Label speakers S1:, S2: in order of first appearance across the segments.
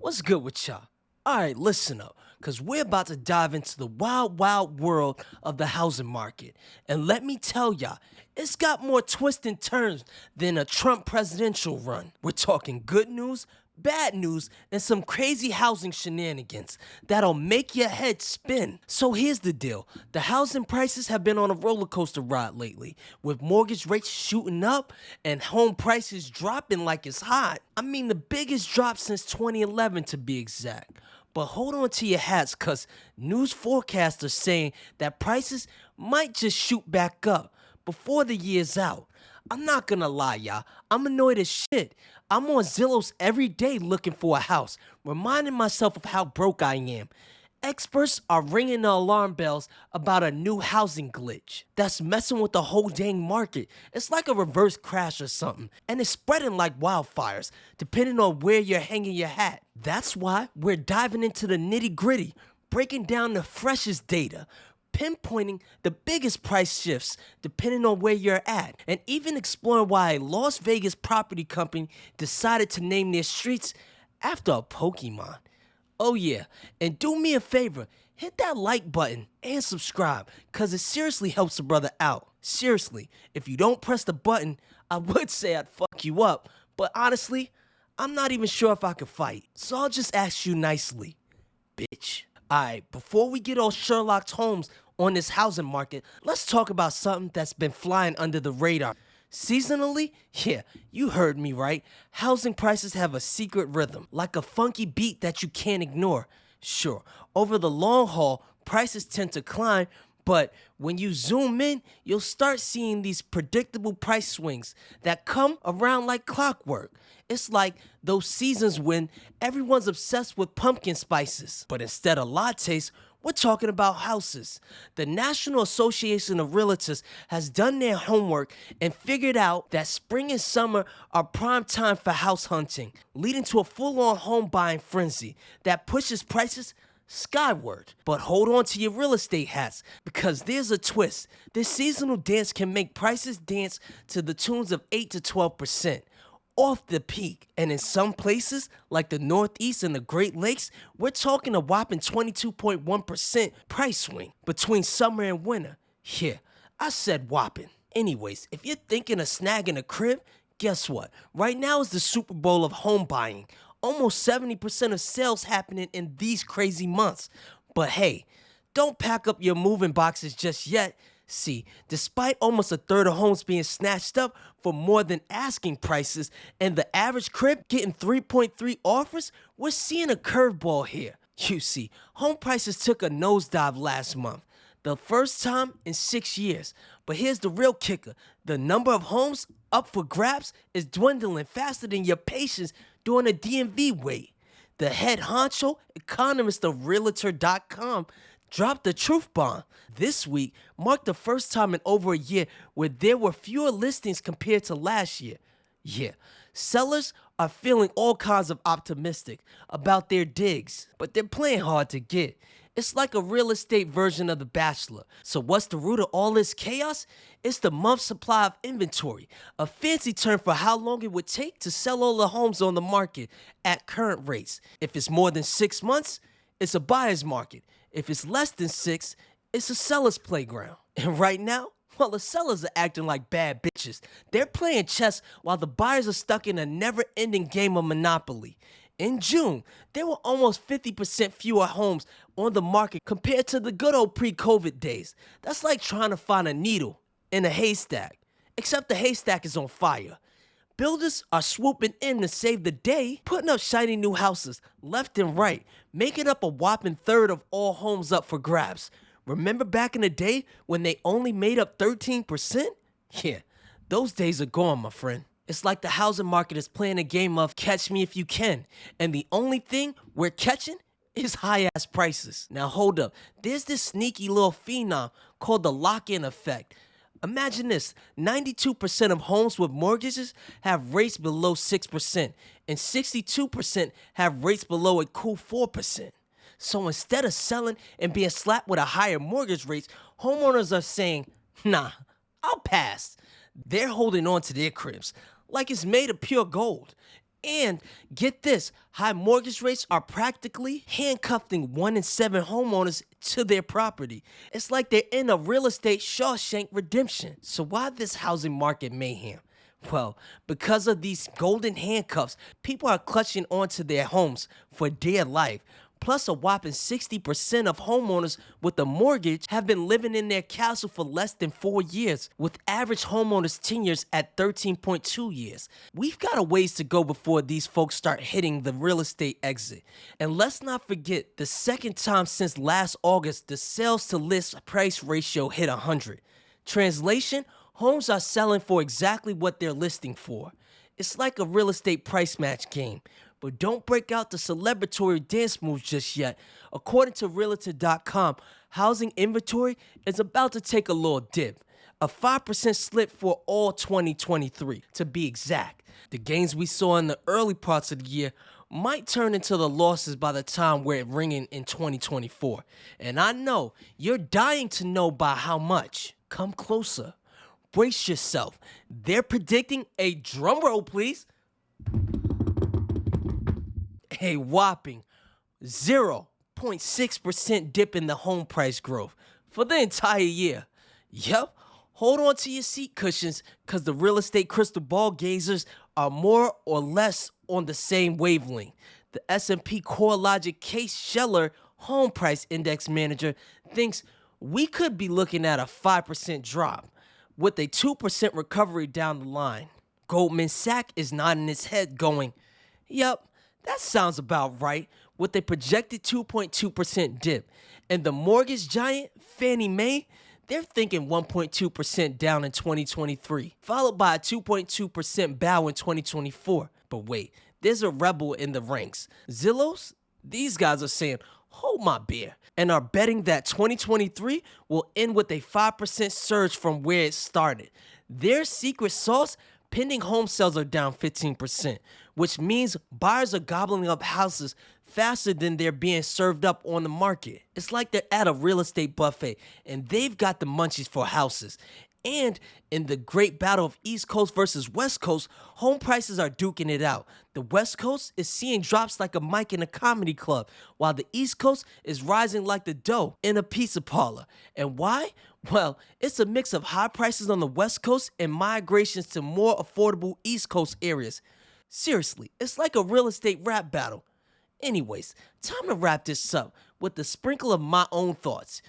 S1: What's good with y'all? Alright, listen up, because we're about to dive into the wild, wild world of the housing market. And let me tell y'all, it's got more twists and turns than a Trump presidential run. We're talking good news, bad news, and some crazy housing shenanigans that'll make your head spin. So here's the deal. The housing prices have been on a roller coaster ride lately, with mortgage rates shooting up and home prices dropping like it's hot. I mean, the biggest drop since 2011 to be exact. But hold on to your hats, cause news forecasters saying that prices might just shoot back up before the year's out. I'm not gonna lie, y'all. I'm annoyed as shit. I'm on Zillow's every day looking for a house, reminding myself of how broke I am. Experts are ringing the alarm bells about a new housing glitch that's messing with the whole dang market. It's like a reverse crash or something, and it's spreading like wildfires, depending on where you're hanging your hat. That's why we're diving into the nitty gritty, breaking down the freshest data, pinpointing the biggest price shifts depending on where you're at, and even exploring why a Las Vegas property company decided to name their streets after a Pokemon. Oh yeah, and do me a favor, hit that like button and subscribe, cause it seriously helps a brother out. Seriously, if you don't press the button, I would say I'd fuck you up, but honestly, I'm not even sure if I could fight. So I'll just ask you nicely, bitch. Alright, before we get all Sherlock Holmes on this housing market, let's talk about something that's been flying under the radar. Seasonally? Yeah, you heard me right. Housing prices have a secret rhythm, like a funky beat that you can't ignore. Sure, over the long haul, prices tend to climb, but when you zoom in, you'll start seeing these predictable price swings that come around like clockwork. It's like those seasons when everyone's obsessed with pumpkin spices, but instead of lattes, we're talking about houses. The National Association of Realtors has done their homework and figured out that spring and summer are prime time for house hunting, leading to a full-on home buying frenzy that pushes prices skyward. But hold on to your real estate hats, because there's a twist. This seasonal dance can make prices dance to the tunes of 8 to 12%. Off the peak, and in some places like the Northeast and the Great Lakes, we're talking a whopping 22.1% price swing between summer and winter. Yeah, I said whopping. Anyways, if you're thinking of snagging a crib, guess what? Right now is the Super Bowl of home buying. Almost 70% of sales happening in these crazy months. But hey, don't pack up your moving boxes just yet. See, despite almost a third of homes being snatched up for more than asking prices and the average crib getting 3.3 offers, we're seeing a curveball here. You see, home prices took a nosedive last month, the first time in 6 years. But here's the real kicker. The number of homes up for grabs is dwindling faster than your patience during a DMV wait. The head honcho economist of Realtor.com dropped the truth bomb. This week marked the first time in over a year where there were fewer listings compared to last year. Yeah, sellers are feeling all kinds of optimistic about their digs, but they're playing hard to get. It's like a real estate version of The Bachelor. So what's the root of all this chaos? It's the month's supply of inventory, a fancy term for how long it would take to sell all the homes on the market at current rates. If it's more than 6 months, it's a buyer's market. If it's less than 6, it's a seller's playground. And right now, well, the sellers are acting like bad bitches. They're playing chess while the buyers are stuck in a never-ending game of Monopoly. In June, there were almost 50% fewer homes on the market compared to the good old pre-COVID days. That's like trying to find a needle in a haystack, except the haystack is on fire. Builders are swooping in to save the day, putting up shiny new houses left and right, making up a whopping third of all homes up for grabs. Remember back in the day when they only made up 13%? Yeah, those days are gone, my friend. It's like the housing market is playing a game of catch me if you can, and the only thing we're catching is high-ass prices. Now hold up, there's this sneaky little phenom called the Lockin Effect. Imagine this, 92% of homes with mortgages have rates below 6%, and 62% have rates below a cool 4%. So instead of selling and being slapped with a higher mortgage rate, homeowners are saying, nah, I'll pass. They're holding on to their cribs like it's made of pure gold. And get this, high mortgage rates are practically handcuffing 1 in 7 homeowners to their property. It's like they're in a real estate Shawshank redemption. So why this housing market mayhem? Well, because of these golden handcuffs, people are clutching onto their homes for dear life. Plus, a whopping 60% of homeowners with a mortgage have been living in their castle for less than 4 years, with average homeowners' tenures at 13.2 years. We've got a ways to go before these folks start hitting the real estate exit. And let's not forget, the second time since last August, the sales to list price ratio hit 100. Translation, homes are selling for exactly what they're listing for. It's like a real estate price match game. But don't break out the celebratory dance moves just yet. According to Realtor.com, housing inventory is about to take a little dip. A 5% slip for all 2023, to be exact. The gains we saw in the early parts of the year might turn into the losses by the time we're ringing in 2024. And I know you're dying to know by how much. Come closer. Brace yourself. They're predicting a drumroll, please. A whopping 0.6% dip in the home price growth for the entire year. Yep, hold on to your seat cushions because the real estate crystal ball gazers are more or less on the same wavelength. The S&P CoreLogic Case-Shiller Home Price Index Manager thinks we could be looking at a 5% drop with a 2% recovery down the line. Goldman Sachs is nodding its head going, yep, that sounds about right, with a projected 2.2% dip. And the mortgage giant, Fannie Mae, they're thinking 1.2% down in 2023, followed by a 2.2% bow in 2024. But wait, there's a rebel in the ranks. Zillows? These guys are saying, hold my beer, and are betting that 2023 will end with a 5% surge from where it started. Their secret sauce? Pending home sales are down 15%, which means buyers are gobbling up houses faster than they're being served up on the market. It's like they're at a real estate buffet and they've got the munchies for houses. And in the great battle of East Coast versus West Coast, home prices are duking it out. The West Coast is seeing drops like a mic in a comedy club, while the East Coast is rising like the dough in a pizza parlor. And why? Well, it's a mix of high prices on the West Coast and migrations to more affordable East Coast areas. Seriously, it's like a real estate rap battle. Anyways, time to wrap this up with a sprinkle of my own thoughts.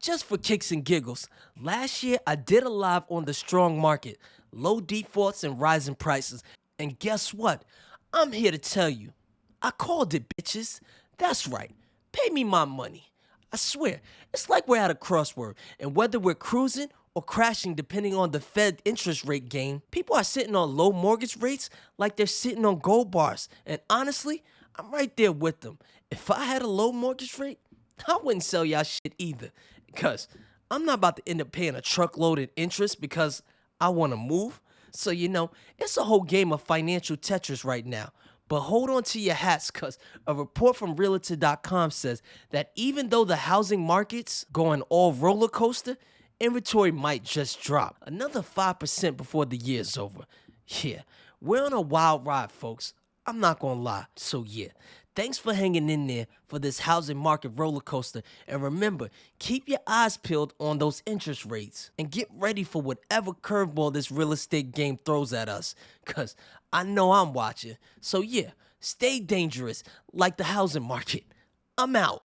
S1: Just for kicks and giggles. Last year, I did a live on the strong market, low defaults and rising prices. And guess what? I'm here to tell you. I called it, bitches. That's right. Pay me my money. I swear, it's like we're at a crossword, and whether we're cruising or crashing depending on the Fed interest rate game, people are sitting on low mortgage rates like they're sitting on gold bars. And honestly, I'm right there with them. If I had a low mortgage rate, I wouldn't sell y'all shit either. Because I'm not about to end up paying a truckload in interest because I want to move. So, it's a whole game of financial Tetris right now. But hold on to your hats because a report from Realtor.com says that even though the housing market's going all roller coaster, inventory might just drop another 5% before the year's over. Yeah, we're on a wild ride, folks. I'm not gonna lie. So yeah, thanks for hanging in there for this housing market roller coaster. And remember, keep your eyes peeled on those interest rates and get ready for whatever curveball this real estate game throws at us. Cause I know I'm watching. So yeah, stay dangerous like the housing market. I'm out.